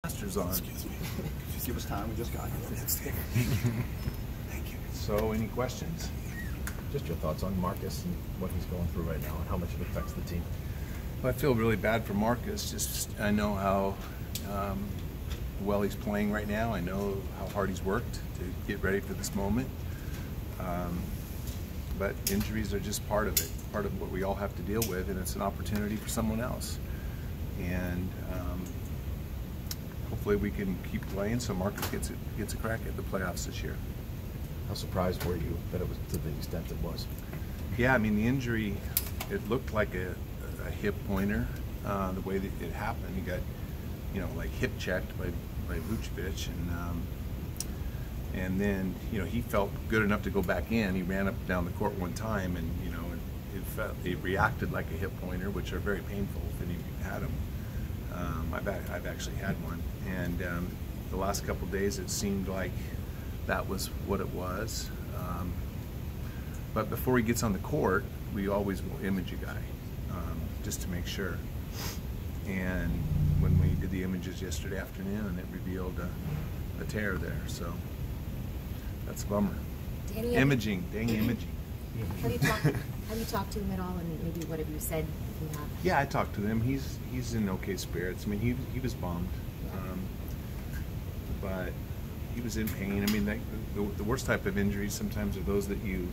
Masters on. Excuse me. Just give us time. We just got here. Thank you. So, any questions? Just your thoughts on Marcus and what he's going through right now and how much it affects the team. Well, I feel really bad for Marcus. Just I know how well he's playing right now. I know how hard he's worked to get ready for this moment. But injuries are just part of it, part of what we all have to deal with, and it's an opportunity for someone else. And hopefully we can keep playing so Marcus gets a crack at the playoffs this year. How surprised were you that it was to the extent it was? Yeah, I mean the injury, it looked like a hip pointer. The way that it happened, he got, like hip checked by Vucevic, and then he felt good enough to go back in. He ran up and down the court one time, and it reacted like a hip pointer, which are very painful if any of you had them. I've actually had one, and the last couple of days it seemed like that was what it was. But before he gets on the court, we always will image a guy just to make sure. And when we did the images yesterday afternoon, it revealed a tear there. So that's a bummer. Danny, imaging. Have you talked to him at all, and maybe what have you said? If you have? Yeah, I talked to him. He's in okay spirits. I mean, he was bummed, but he was in pain. I mean, the worst type of injuries sometimes are those that you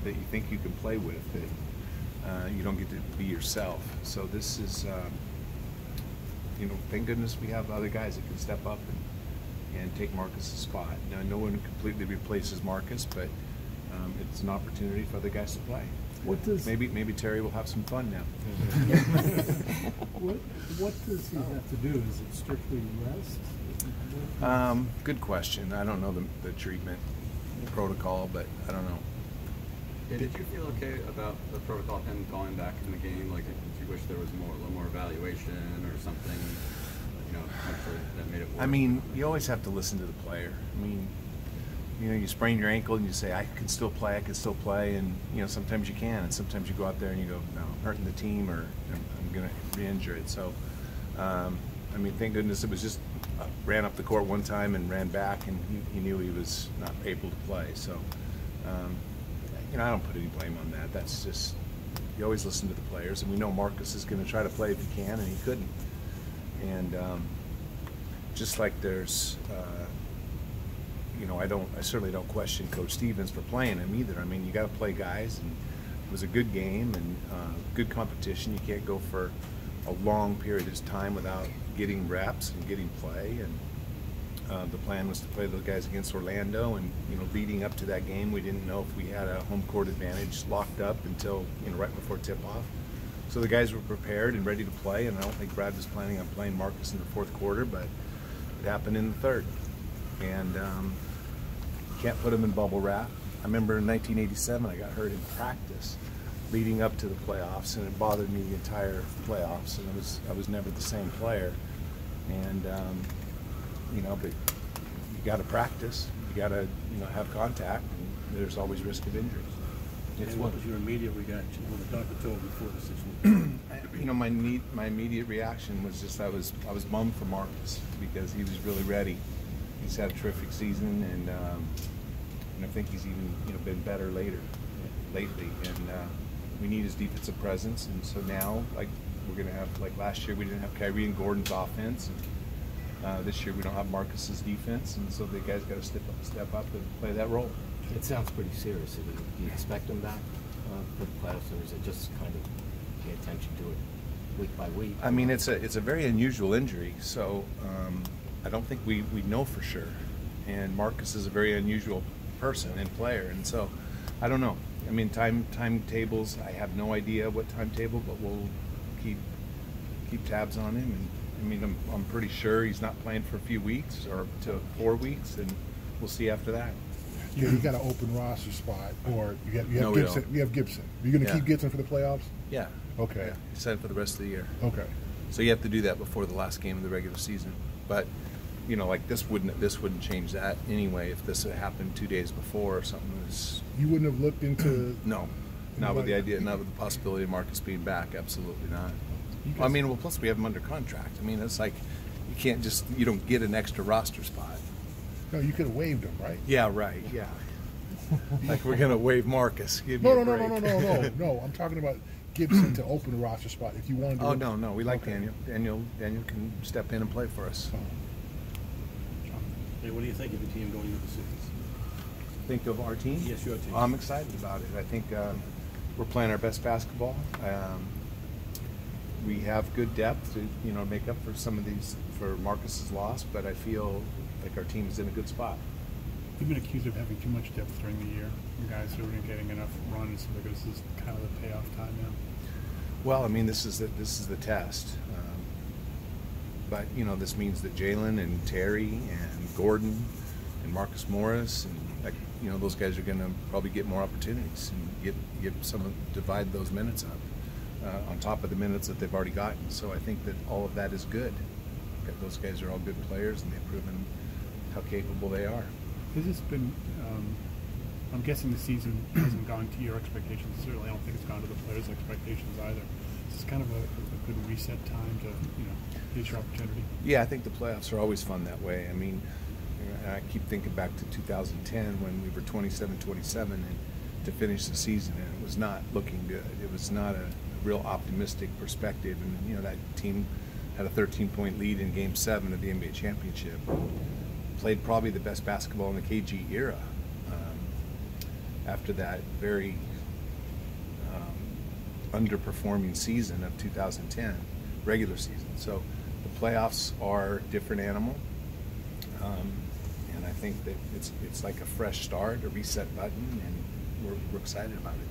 that you think you can play with, that you don't get to be yourself. So this is, thank goodness we have other guys that can step up and take Marcus's spot. Now, no one completely replaces Marcus, but it's an opportunity for other guys to play. Maybe Terry will have some fun now. What does he have to do? Is it strictly rest? Good question. I don't know the treatment protocol, but I don't know. Did you feel okay about the protocol of him going back in the game? Like, did you wish there was a little more evaluation or something, that made it work? I mean, you always have to listen to the player. I mean, you sprain your ankle and you say, I can still play, and sometimes you can, and sometimes you go out there and you go, no, I'm hurting the team, or I'm going to re-injure it. So, I mean, thank goodness it was just ran up the court one time and ran back, and he knew he was not able to play. So, I don't put any blame on that. That's just, you always listen to the players, and we know Marcus is going to try to play if he can, and he couldn't. And just like there's, I certainly don't question Coach Stevens for playing him either. I mean, you got to play guys, and it was a good game and good competition. You can't go for a long period of time without getting reps and getting play. And the plan was to play those guys against Orlando, and leading up to that game, we didn't know if we had a home court advantage locked up until right before tip-off. So the guys were prepared and ready to play, and I don't think Brad was planning on playing Marcus in the fourth quarter, but it happened in the third. And you can't put him in bubble wrap. I remember in 1987 I got hurt in practice leading up to the playoffs, and it bothered me the entire playoffs, and I was never the same player. And but you got to practice, you got to have contact, and there's always risk of injuries. And what was your immediate reaction when the doctor told you before the situation? My immediate reaction was just I was bummed for Marcus, because he was really ready. He's had a terrific season, and I think he's even been better lately. And we need his defensive presence, and so now we're going to have, like last year we didn't have Kyrie and Gordon's offense, and this year we don't have Marcus's defense, and so the guys got to step up and play that role. It sounds pretty serious. Do you expect him back for the playoffs, or is it just kind of pay attention to it week by week? I mean, it's a very unusual injury, so I don't think we know for sure. And Marcus is a very unusual person and player, and so I don't know. I mean, timetables, I have no idea what timetable, but we'll keep tabs on him. And I mean, I'm pretty sure he's not playing for a few weeks or to 4 weeks, and we'll see after that. Yeah, you got an open roster spot, or you have No, Gibson. You have Gibson. Are you going to keep Gibson for the playoffs? Yeah. Okay. Yeah. He's set for the rest of the year. Okay. So you have to do that before the last game of the regular season. But like this wouldn't change that anyway. If this had happened 2 days before or something, you wouldn't have looked into. No, not with the possibility of Marcus being back. Absolutely not. I mean, well, plus we have him under contract. I mean, it's like, you don't get an extra roster spot. No, you could have waived him, right? Yeah, right. Yeah. Like we're gonna waive Marcus. Give me No, a no, break. no, no, no, no, no, no. I'm talking about Gibson to open a roster spot if you wanted to. Oh no, we like Okay. Daniel. Daniel can step in and play for us. Hey, what do you think of your team going into the season? Think of our team? Yes, your team. I'm excited about it. I think we're playing our best basketball. We have good depth to make up for some of these for Marcus's loss, but I feel like our team is in a good spot. You've been accused of having too much depth during the year. You guys aren't getting enough runs, so this is kind of the payoff time now. Well, I mean, this is the test. But this means that Jalen and Terry and Gordon and Marcus Morris and those guys are going to probably get more opportunities and divide those minutes up on top of the minutes that they've already gotten. So I think that all of that is good. Those guys are all good players, and they've proven how capable they are. Has this been? I'm guessing the season hasn't gone to your expectations. Certainly, I don't think it's gone to the players' expectations either. It's kind of a good reset time to get your opportunity. Yeah, I think the playoffs are always fun that way. I mean, I keep thinking back to 2010 when we were 27-27 and to finish the season, and it was not looking good. It was not a real optimistic perspective, and that team had a 13-point lead in Game 7 of the NBA championship. Played probably the best basketball in the KG era. After that very underperforming season of 2010, regular season. So the playoffs are a different animal. And I think that it's like a fresh start, a reset button, and we're excited about it.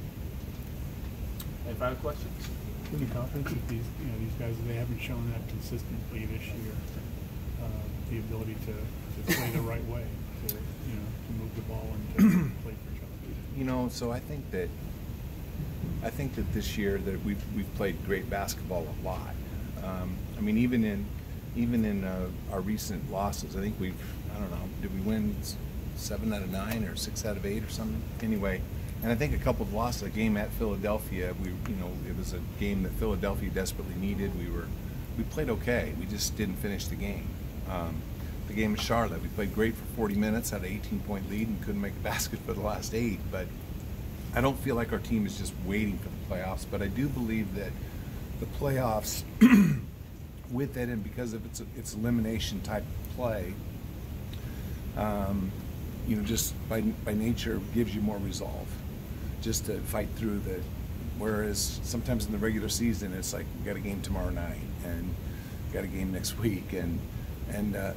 Any final questions? Any confidence that these guys, they haven't shown that consistently this year, the ability to play the right way, to move the ball and to play for each other. So I think that this year that we've played great basketball a lot. I mean, even in our recent losses, I think did we win 7 out of 9 or 6 out of 8 or something? Anyway, and I think a couple of losses. A game at Philadelphia, it was a game that Philadelphia desperately needed. We played okay. We just didn't finish the game. The game in Charlotte, we played great for 40 minutes, had an 18-point lead, and couldn't make a basket for the last 8. But I don't feel like our team is just waiting for the playoffs. But I do believe that the playoffs, with it and because of its elimination type play, just by nature gives you more resolve, just to fight through the. Whereas sometimes in the regular season, it's like we got a game tomorrow night and got a game next week, and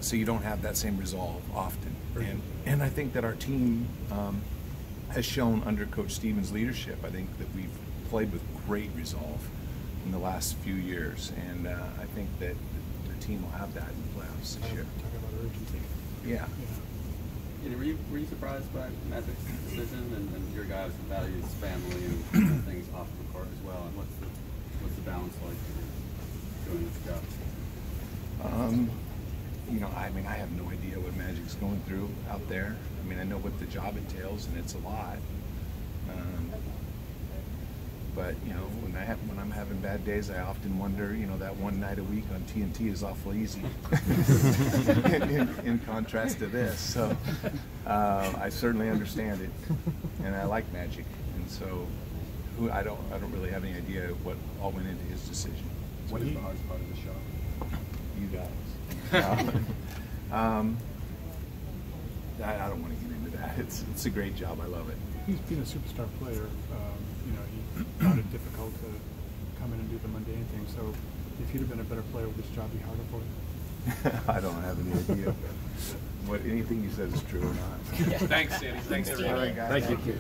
so you don't have that same resolve often. And I think that our team has shown under Coach Stevens' leadership. I think that we've played with great resolve in the last few years, and I think that the team will have that in the playoffs this year. Talking about urgency. Yeah. Were you surprised by Magic's decision and your guys' values, family, and things off the court as well? And what's the balance like doing this job? I mean, I have no idea what Magic's going through out there. I mean, I know what the job entails, and it's a lot. But when I'm having bad days, I often wonder, that one night a week on TNT is awful easy, in contrast to this. So I certainly understand it, and I like Magic, and so I don't really have any idea what all went into his decision. What is the hardest part of the show? You guys. I don't want to get into that. It's a great job. I love it. He's been a superstar player. He found it difficult to come in and do the mundane thing. So if he'd have been a better player, would this job be harder for him? I don't have any idea what anything you said is true or not. Thanks, Danny. Thanks, everybody. All right, guys. Thank you.